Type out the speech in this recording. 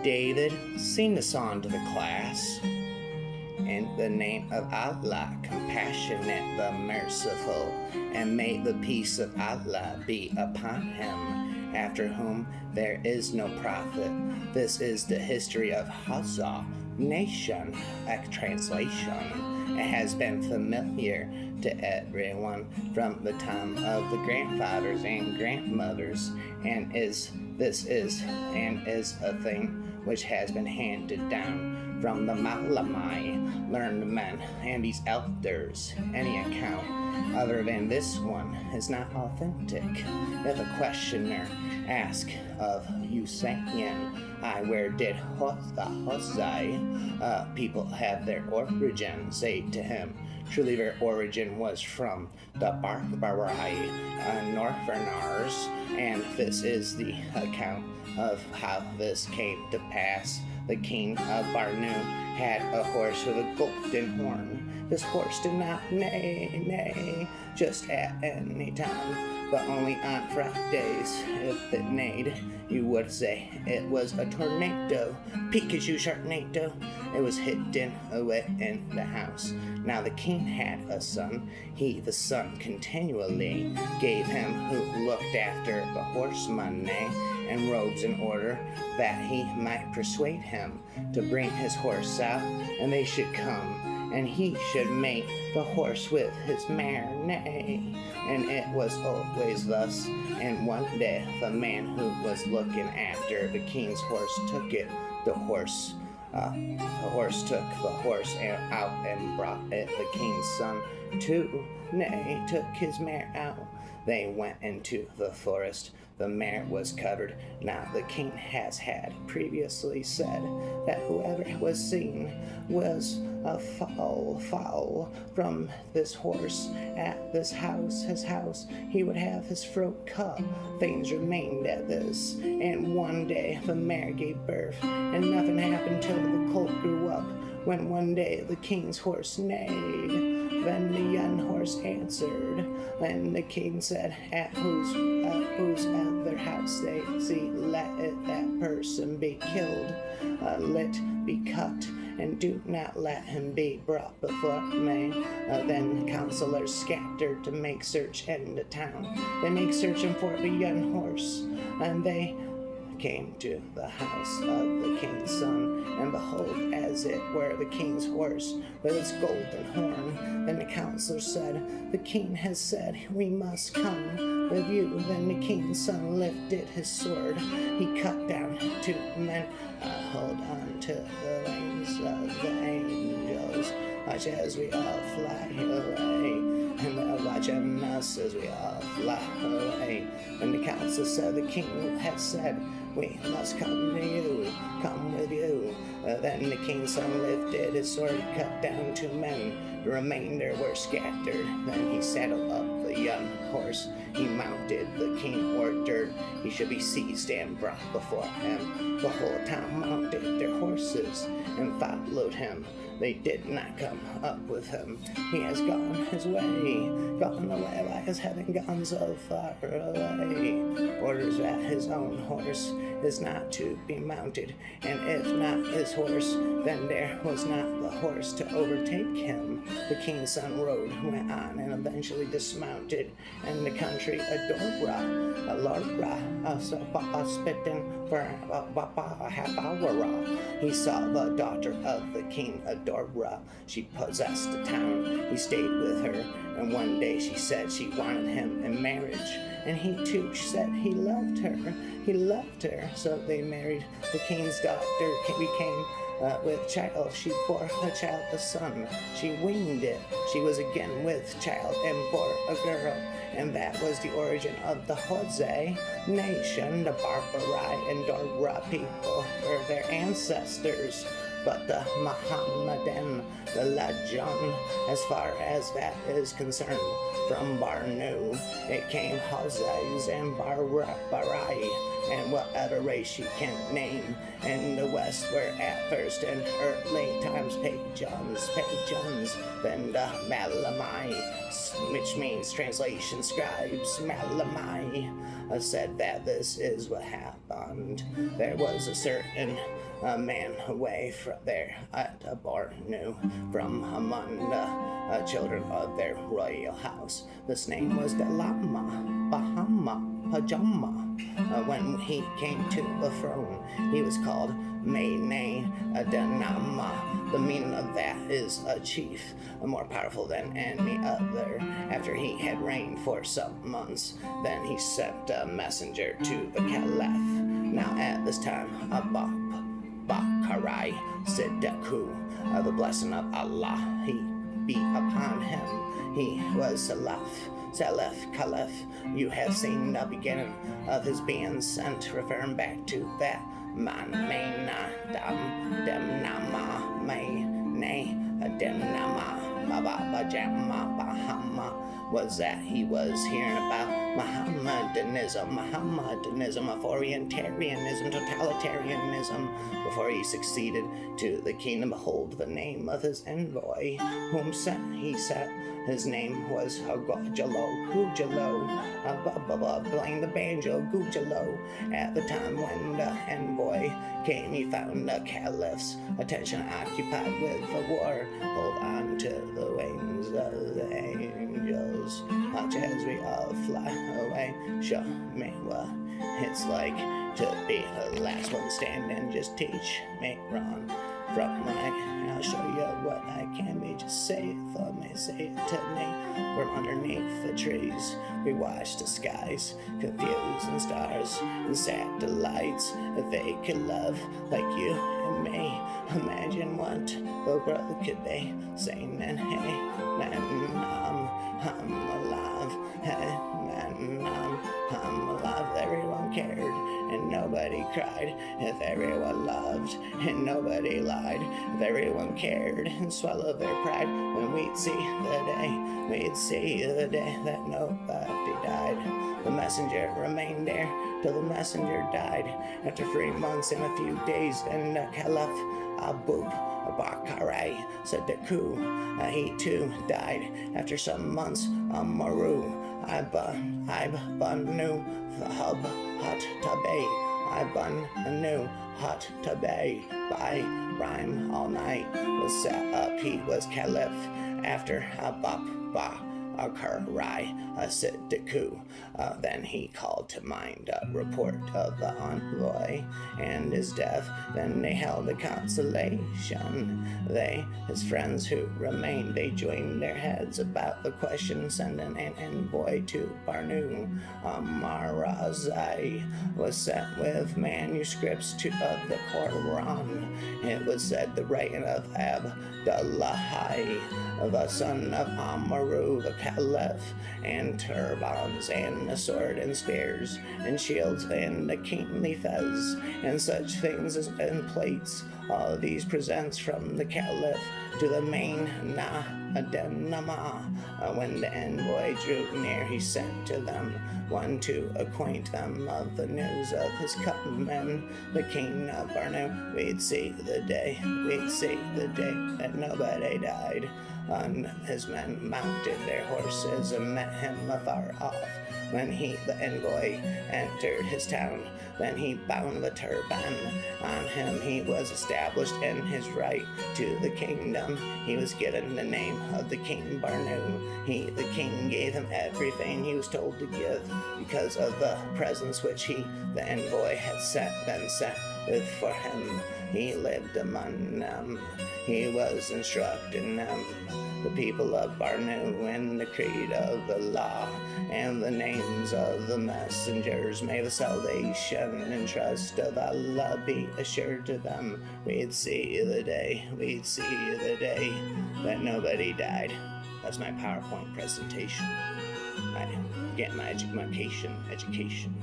David, sing the song to the class. In the name of Allah, compassionate, the merciful, and may the peace of Allah be upon him, after whom there is no prophet. This is the history of Hazza nation. Translation. It has been familiar to everyone from the time of the grandfathers and grandmothers, and is a thing which has been handed down from the Malamai, learned men, and these elders. Any account other than this one is not authentic. If a questioner asks of Usain, where did Hosai people have their origin, say to him, truly their origin was from the Barbarai Northerners, and this is the account of how this came to pass. The king of Barnu had a horse with a golden horn. This horse did not neigh, just at any time, but only on Fridays. If it neighed, you would say it was a tornado, Pikachu Sharknado. It was hidden away in the house. Now the king had a son. He, the son, continually gave him who looked after the horse money and robes in order that he might persuade him to bring his horse out, and they should come, and he should make the horse with his mare neigh. And it was always thus. And one day the man who was looking after the king's horse took it. The horse took the horse out and brought it. The king's son too, took his mare out. They went into the forest. The mare was covered. Now the king has had previously said that whoever was seen was a foul from this horse at this house, his house, he would have his throat cut. Things remained at this, and one day the mare gave birth, and nothing happened till the colt grew up. When one day the king's horse neighed, then the young horse answered. Then the king said, at whose other house they see, let that person be killed, let be cut, and do not let him be brought before me. Then the counselors scattered to make search in the town. They make searching for the young horse, and they came to the house of the king's son, and behold, as it were the king's horse with its golden horn. Then the counselor said, the king has said, we must come with you. Then the king's son lifted his sword. He cut down two men, hold on to the wings of the angels, watch as we all fly away, and watching us as we all fly away. And the council said, the king has said, we must come to you, come with you. Then the king's son lifted his sword, cut down two men. The remainder were scattered. Then he saddled up the young horse. He mounted. The king ordered he should be seized and brought before him. The whole town mounted their horses and followed him. They did not come up with him. He has gone his way, gone away like his having gone so far away. Orders that his own horse is not to be mounted, and if not his horse, then there was not the horse to overtake him. The king's son rode, went on, and eventually dismounted, and the country Adora, spitting for a half hour. He saw the daughter of the king Adora. She possessed the town. He stayed with her, and one day she said she wanted him in marriage, and he too said he loved her. He loved her, so they married. The king's daughter became with child. She bore the child a son. She weaned it. She was again with child and bore a girl. And that was the origin of the Hosei nation. The Barbarai and Dora people were their ancestors. But the Mohammedan religion, as far as that is concerned, from Barnu, it came Hosais and Barbarai, and whatever race you can name. In the West were at first in early times pagans, then the Malamai, which means translation scribes, Malamai, said that this is what happened. There was a certain a man away from there at Bornu, from among the children of their royal house. This name was Dalama Bahama Pajama. When he came to the throne, he was called Mene Danama. The meaning of that is a chief, more powerful than any other. After he had reigned for some months, then he sent a messenger to the Caliph. Now at this time, Bakarai Siddiqu, the blessing of Allah, he be upon him. He was Salaf, Caliph. You have seen the beginning of his being sent, referring back to that man, Maina, Demnama, May, Demnama, Baba, Jamma, Bahama, was that he was hearing about Mohammedanism of Orientarianism, totalitarianism, before he succeeded to the kingdom. Behold the name of his envoy, whom sent he set. His name was Gujalo, playing the banjo, Gujalo. At the time when the envoy came, he found the caliph's attention occupied with the war. Hold on to the wings of the angels, much as we all fly away. Show me what it's like to be the last one standing. Just teach me run from I'll show you what I can be. Just say it for me, say it to me. From underneath the trees, we watch the skies, confusing stars and satellites. If they could love like you and me, imagine what the world could be. Saying, hey, man, I'm alive. Hey, man, I'm alive. Everyone cared and nobody cried. If everyone loved and nobody lied, if everyone cared and swallowed their pride, then we'd see the day that nobody died. The messenger remained there till the messenger died. After 3 months and a few days, then the Caliph Abu Bakr Siddiqu, he too died. After some months, Maru Ibanu Hub Hot Tabay, Ibanu Hot Tabay, by rhyme all night was set up. He was Caliph after Bakarai Siddiqu. Then he called to mind a report of the envoy and his death. Then they held a consultation. They, his friends who remained, they joined their heads about the question, sending an envoy to Barnu. Marazai was sent with manuscripts of the Quran. It was said the writing of Abdullahi, the son of Amaru, the Caliph, and turbans, and a sword, and spears, and shields, and a kingly fez, and such things as in plates. All of these presents from the Caliph to the main Adenama. When the envoy drew near, he sent to them one to acquaint them of the news of his coming. The king of Barnu, we'd see the day that nobody died. And his men mounted their horses and met him afar off. When the envoy, entered his town, then he bound the turban on him. He was established in his right to the kingdom. He was given the name of the King Barnu. The king gave him everything he was told to give, because of the presents which the envoy, had been sent with for him. He lived among them. He was instructing them, the people of Barnu, in the creed of the law and the names of the messengers. May the salvation and trust of Allah be assured to them. We'd see the day that nobody died. That's my PowerPoint presentation. I get my education.